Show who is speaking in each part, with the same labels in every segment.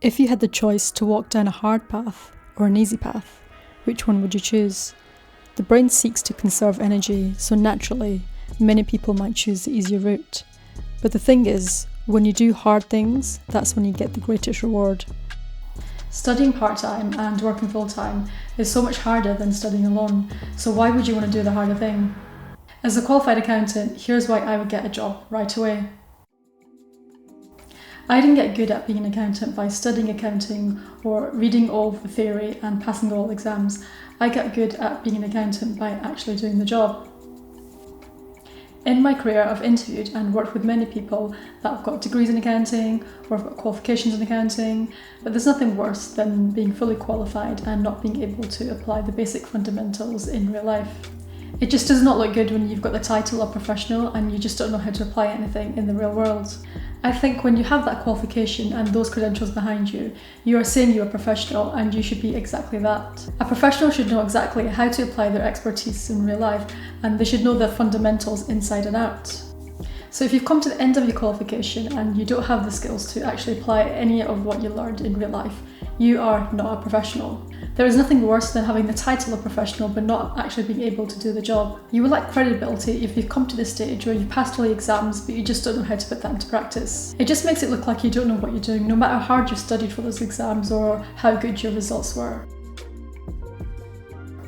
Speaker 1: If you had the choice to walk down a hard path or an easy path, which one would you choose? The brain seeks to conserve energy, so naturally, many people might choose the easier route. But the thing is, when you do hard things, that's when you get the greatest reward. Studying part-time and working full-time is so much harder than studying alone, so why would you want to do the harder thing? As a qualified accountant, here's why I would get a job right away. I didn't get good at being an accountant by studying accounting or reading all the theory and passing all exams. I got good at being an accountant by actually doing the job. In my career, I've interviewed and worked with many people that have got degrees in accounting or have got qualifications in accounting, but there's nothing worse than being fully qualified and not being able to apply the basic fundamentals in real life. It just does not look good when you've got the title of professional and you just don't know how to apply anything in the real world. I think when you have that qualification and those credentials behind you, you are saying you're a professional and you should be exactly that. A professional should know exactly how to apply their expertise in real life, and they should know the fundamentals inside and out. So if you've come to the end of your qualification and you don't have the skills to actually apply any of what you learned in real life, you are not a professional. There is nothing worse than having the title of professional but not actually being able to do the job. You will lack credibility if you've come to this stage where you've passed all the exams but you just don't know how to put that into practice. It just makes it look like you don't know what you're doing, no matter how hard you've studied for those exams or how good your results were.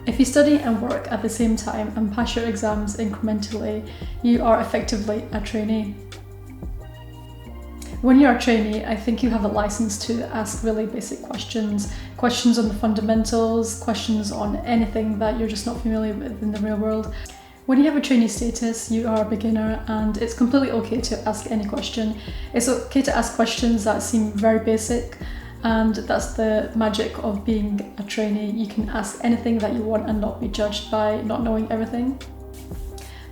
Speaker 1: If you study and work at the same time and pass your exams incrementally, you are effectively a trainee. When you're a trainee, I think you have a license to ask really basic questions on the fundamentals, questions on anything that you're just not familiar with in the real world. When you have a trainee status, you are a beginner and it's completely okay to ask any question. It's okay to ask questions that seem very basic, and that's the magic of being a trainee. You can ask anything that you want and not be judged by not knowing everything.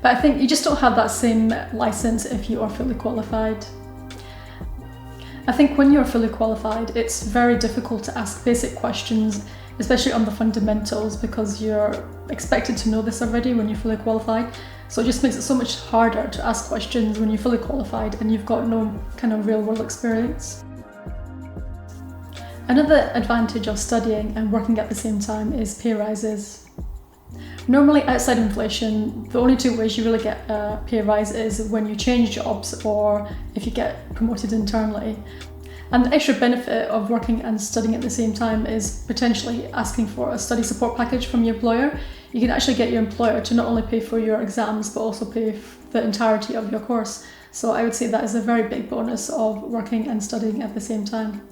Speaker 1: But I think you just don't have that same license if you are fully qualified. I think when you're fully qualified, it's very difficult to ask basic questions, especially on the fundamentals, because you're expected to know this already when you're fully qualified. So it just makes it so much harder to ask questions when you're fully qualified and you've got no kind of real world experience. Another advantage of studying and working at the same time is pay rises. Normally, outside inflation, the only two ways you really get a pay rise is when you change jobs or if you get promoted internally. And the extra benefit of working and studying at the same time is potentially asking for a study support package from your employer. You can actually get your employer to not only pay for your exams, but also pay for the entirety of your course. So I would say that is a very big bonus of working and studying at the same time.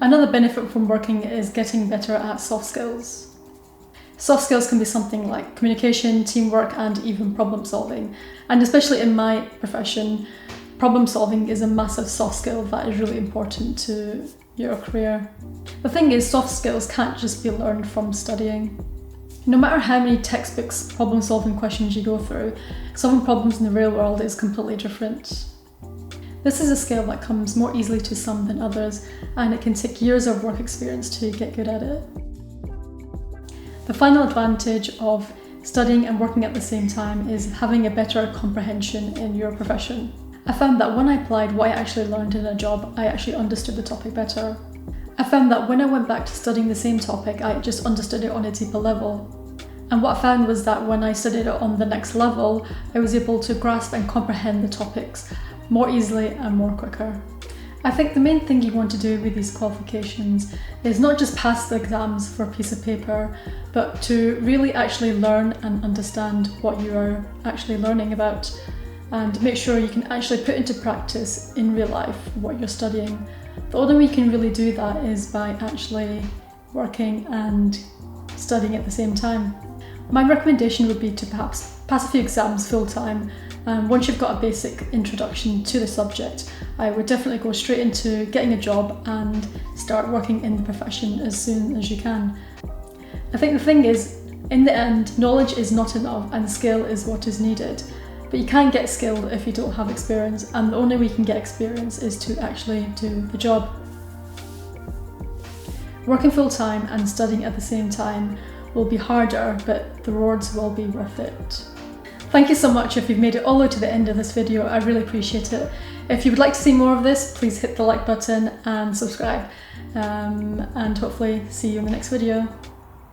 Speaker 1: Another benefit from working is getting better at soft skills. Soft skills can be something like communication, teamwork, and even problem solving. And especially in my profession, problem solving is a massive soft skill that is really important to your career. The thing is, soft skills can't just be learned from studying. No matter how many textbooks problem solving questions you go through, solving problems in the real world is completely different. This is a skill that comes more easily to some than others, and it can take years of work experience to get good at it. The final advantage of studying and working at the same time is having a better comprehension in your profession. I found that when I applied what I actually learned in a job, I actually understood the topic better. I found that when I went back to studying the same topic, I just understood it on a deeper level. And what I found was that when I studied it on the next level, I was able to grasp and comprehend the topics more easily and more quicker. I think the main thing you want to do with these qualifications is not just pass the exams for a piece of paper, but to really actually learn and understand what you are actually learning about, and make sure you can actually put into practice in real life what you're studying. The only way you can really do that is by actually working and studying at the same time. My recommendation would be to perhaps pass a few exams full time. Once you've got a basic introduction to the subject, I would definitely go straight into getting a job and start working in the profession as soon as you can. I think the thing is, in the end, knowledge is not enough and skill is what is needed. But you can't get skilled if you don't have experience, and the only way you can get experience is to actually do the job. Working full time and studying at the same time will be harder, but the rewards will be worth it. Thank you so much if you've made it all the way to the end of this video. I really appreciate it. If you would like to see more of this, please hit the like button and subscribe. And hopefully see you in the next video.